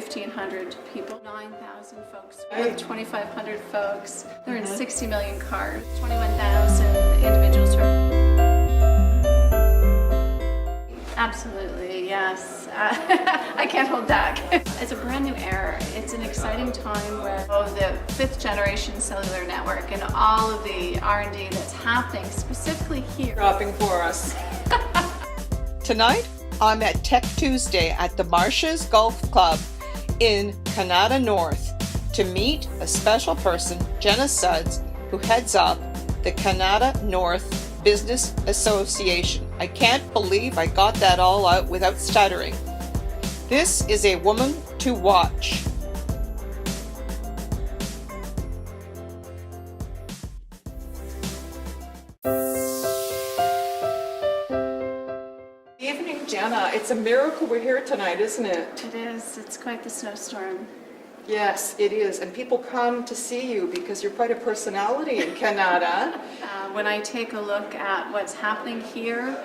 1,500 people, 9,000 folks, with 2,500 folks. They're in 60 million cars, 21,000 individuals. Absolutely, yes. I can't hold back. It's a brand new era. It's an exciting time where the 5th generation cellular network and all of the R&D that's happening specifically here. Dropping for us. Tonight, I'm at Tech Tuesday at the Marshes Golf Club in Kanata North to meet a special person, Jenna Sudds, who heads up the Kanata North Business Association. I can't believe I got that all out without stuttering. This is a woman to watch. Evening, Jenna. It's a miracle we're here tonight, isn't it? It is. It's quite the snowstorm. Yes, it is. And people come to see you because you're quite a personality in Kanata. When I take a look at what's happening here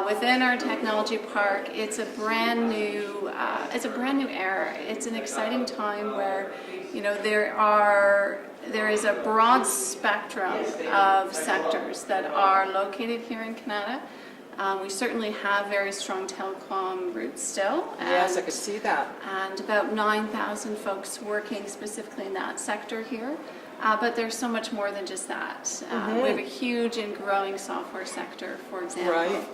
within our technology park, it's a brand new era. It's an exciting time where, you know, there is a broad spectrum of sectors that are located here in Kanata. We certainly have very strong telecom roots still. Yes, I could see that. And about 9,000 folks working specifically in that sector here. But there's so much more than just that. We have a huge and growing software sector, for example. Right.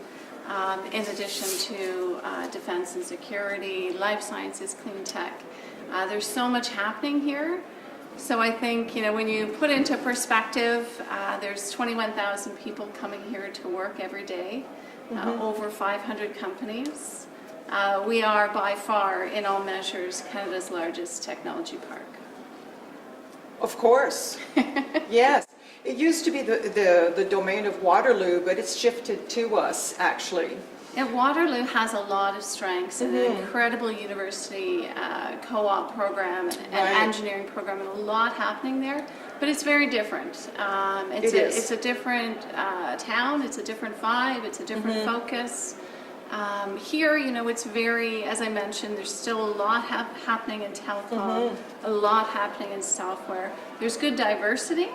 In addition to defense and security, life sciences, clean tech. There's so much happening here. So I think, you know, when you put into perspective, there's 21,000 people coming here to work every day. Over 500 companies. We are by far, in all measures, Canada's largest technology park. Of course. Yes. It used to be the domain of Waterloo, but it's shifted to us, actually. And Waterloo has a lot of strengths, and an incredible university co-op program and engineering program, and a lot happening there. But it's very different. It's a different town, it's a different vibe, it's a different focus. Here, you know, it's very, as I mentioned, there's still a lot happening in telecom, a lot happening in software. There's good diversity,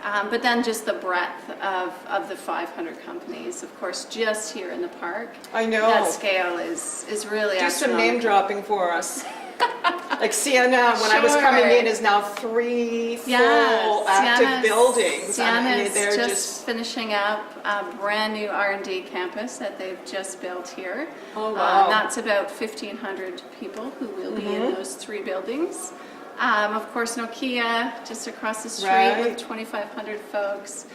but then just the breadth of the 500 companies, of course, just here in the park. I know. That scale is really Do some name dropping for us. Like Sienna, when I was coming in, is now 3 full active buildings. Sienna is just finishing up a brand new R&D campus that they've just built here. Oh, wow. That's about 1,500 people who will be in those 3 buildings. Of course, Nokia, just across the street with 2,500 folks.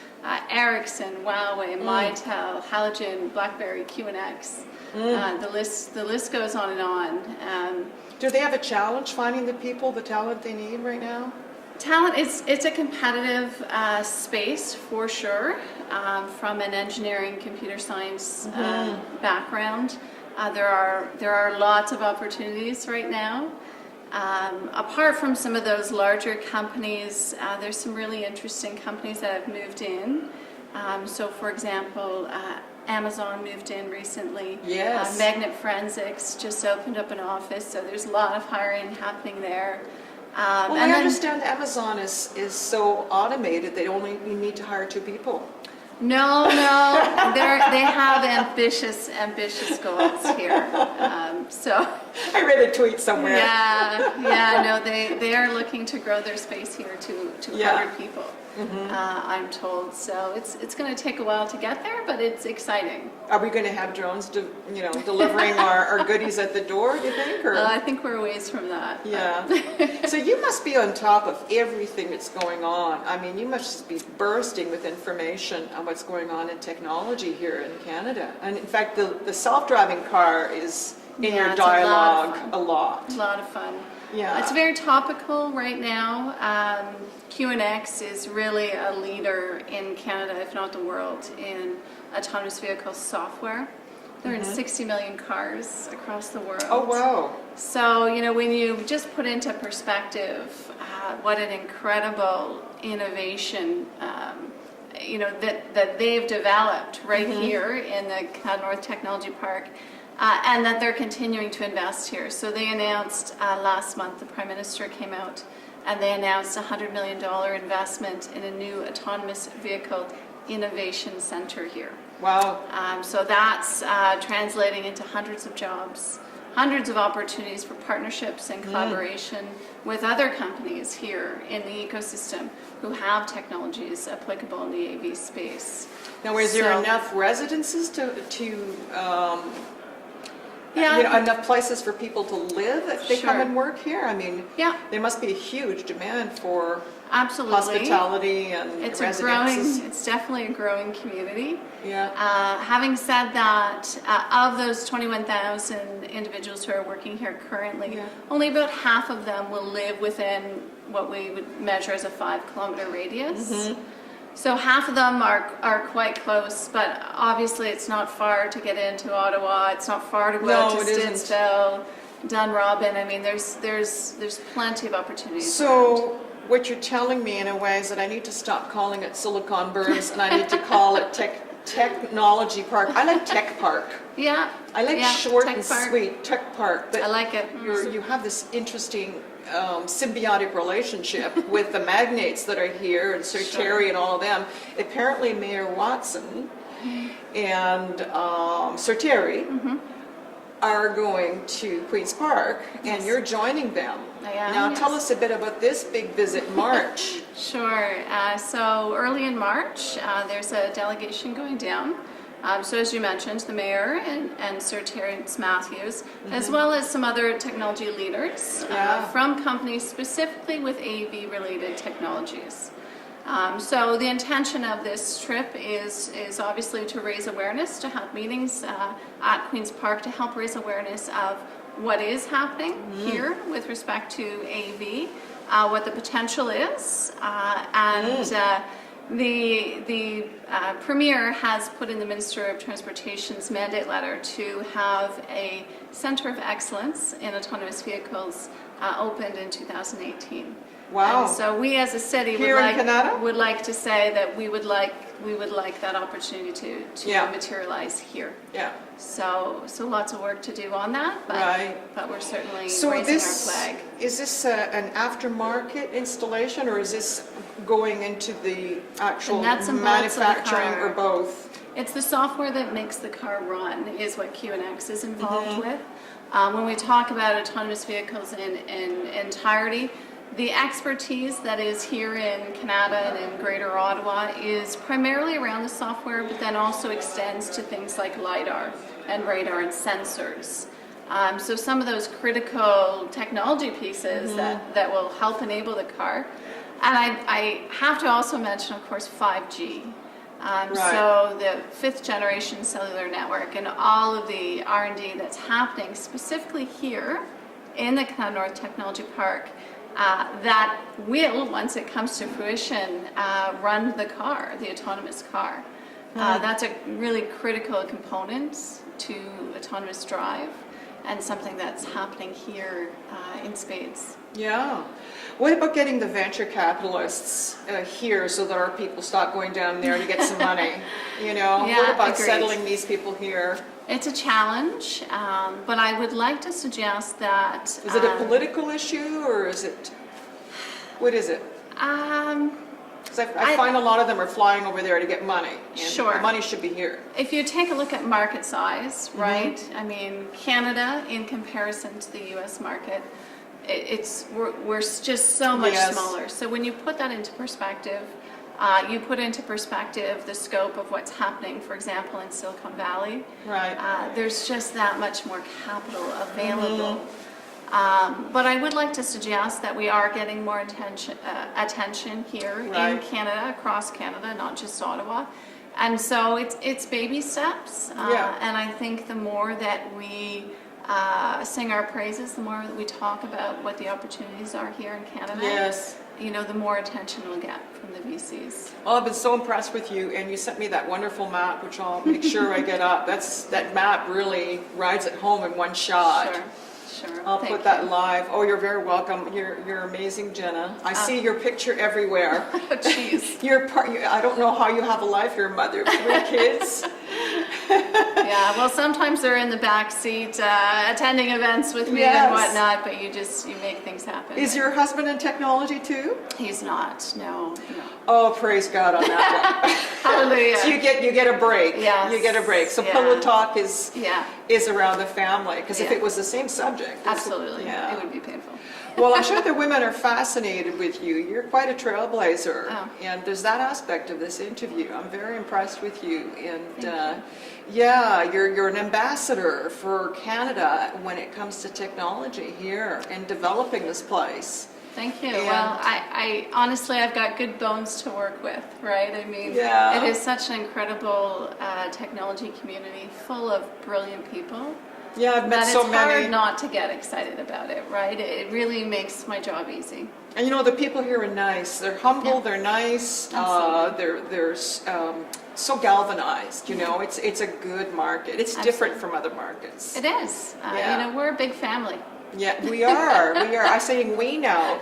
Ericsson, Huawei, Mitel, Halogen, BlackBerry, QNX. The list goes on and on. Do they have a challenge finding the people, the talent they need right now? Talent, it's a competitive space for sure. From an engineering, computer science background, there are lots of opportunities right now. Apart from some of those larger companies, there's some really interesting companies that have moved in. So, for example, Amazon moved in recently. Yes. Magnet Forensics just opened up an office, so there's a lot of hiring happening there. Well, I understand Amazon is so automated they only need to hire 2 people. No, they have ambitious goals here. So I read a tweet somewhere. No, they are looking to grow their space here to 200 people. I'm told. So it's going to take a while to get there, but it's exciting. Are we going to have drones, delivering our goodies at the door? Do you think? Or? I think we're a ways from that. Yeah. So you must be on top of everything that's going on. I mean, you must be bursting with information on what's going on in technology here in Canada. And in fact, the self-driving car is in your dialogue a lot. A lot of fun. Yeah. It's very topical right now. QNX is really a leader in Canada, if not the world, in autonomous vehicle software. They're in 60 million cars across the world. Oh, wow. So, you know, when you just put into perspective what an incredible innovation, that they've developed right here in the Kanata North Technology Park, and that they're continuing to invest here. So they announced last month, the Prime Minister came out and they announced a $100 million investment in a new autonomous vehicle innovation center here. Wow. So that's translating into hundreds of jobs, hundreds of opportunities for partnerships and collaboration with other companies here in the ecosystem who have technologies applicable in the AV space. Now, is there enough residences enough places for people to live if they come and work here? I mean, there must be a huge demand for hospitality and residences. It's definitely a growing community. Yeah. Having said that, of those 21,000 individuals who are working here currently, only about half of them will live within what we would measure as a 5-kilometer radius. So half of them are quite close, but obviously it's not far to get into Ottawa. It's not far to go out to Stittsville, Dunrobin. I mean, there's plenty of opportunities. So what you're telling me in a way is that I need to stop calling it Silicon Burbs and I need to call it Technology Park. I like Tech Park. Yeah. I like short and sweet Tech Park. But I like it. You have this interesting symbiotic relationship with the magnates that are here and Sir Terry and all of them. Apparently Mayor Watson and Sir Terry are going to Queen's Park and you're joining them. I am, now tell us a bit about this big visit in March. Sure. So early in March, there's a delegation going down. So as you mentioned, the mayor and Sir Terence Matthews, as well as some other technology leaders from companies specifically with AV-related technologies. So the intention of this trip is obviously to raise awareness, to have meetings at Queen's Park to help raise awareness of what is happening here with respect to AV, what the potential is, the Premier has put in the Minister of Transportation's mandate letter to have a Centre of Excellence in Autonomous Vehicles opened in 2018. Wow! And so we, as a city, would like to say that we would like that opportunity to materialize here. Yeah. So lots of work to do on that, but we're certainly raising our flag. Is this an aftermarket installation, or is this going into the actual manufacturing, or both? It's the software that makes the car run is what QNX is involved with. When we talk about autonomous vehicles in entirety, the expertise that is here in Kanata and in Greater Ottawa is primarily around the software, but then also extends to things like LiDAR and radar and sensors. So some of those critical technology pieces that will help enable the car. And I have to also mention, of course, 5G. So the 5th generation cellular network and all of the R&D that's happening specifically here in the Kanata North Technology Park that will, once it comes to fruition, run the car, the autonomous car. That's a really critical component to autonomous drive and something that's happening here in spades. Yeah. What about getting the venture capitalists here so that our people stop going down there to get some money? What about settling these people here? It's a challenge, but I would like to suggest that... Is it a political issue, or is it... What is it? Because I find a lot of them are flying over there to get money. And the money should be here. If you take a look at market size, right? I mean, Canada, in comparison to the U.S. market, we're just so much smaller. So when you put that into perspective, you put into perspective the scope of what's happening, for example, in Silicon Valley. There's just that much more capital available. But I would like to suggest that we are getting more attention here in Canada, across Canada, not just Ottawa. And so it's baby steps. And I think the more that we sing our praises, the more that we talk about what the opportunities are here in Canada, the more attention we'll get from the VCs. Well, I've been so impressed with you, and you sent me that wonderful map, which I'll make sure I get up. That map really rides it home in one shot. Sure. I'll put that live. Oh, you're very welcome. You're amazing, Jenna. I see your picture everywhere. Oh, jeez. I don't know how you have a life. You're a mother of 3 kids. Yeah, well, sometimes they're in the back seat attending events with me Yes. and whatnot, but you make things happen. Is your husband in technology too? He's not, no. Oh, praise God on that one. Hallelujah. So you get a break. Yes. You get a break. So Yeah. pillow talk is Yeah. around the family, because if Yeah. it was the same subject, Absolutely, yeah. it would be painful. Well, I'm sure the women are fascinated with you. You're quite a trailblazer, Oh. and there's that aspect of this interview. I'm very impressed with you, and yeah, you're an ambassador for Canada when it comes to technology here and developing this place. Thank you. And- Well, I honestly, I've got good bones to work with, right? I mean, Yeah. it is such an incredible technology community full of brilliant people. Yeah, I've met That so it's many. hard not to get excited about it, right? It really makes my job easy. And you know, the people here are nice. They're humble. Yeah. They're nice. Absolutely. They're so galvanized. You know, it's a good market. It's different Absolutely. from other markets. It is. Yeah. You know, we're a big family. Yeah, we are. We are. I'm saying we now.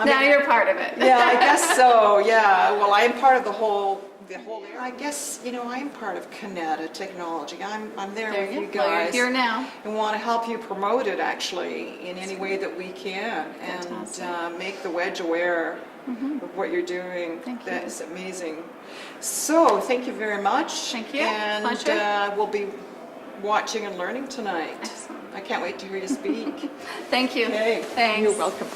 Now you're part of it. Yeah, I guess so. Yeah. Well, I am part of the whole. I guess I'm part of Kanata Technology. I'm there There with you you go. Well, you're guys. here now. And want to help you promote it actually in any way that we can, Fantastic. and make the Wedge aware of what you're doing. Thank you. That's amazing. So thank you very much. Thank you. And Pleasure. we'll be watching and learning tonight. Excellent. I can't wait to hear you speak. Thank you. Okay. Thanks. You're welcome.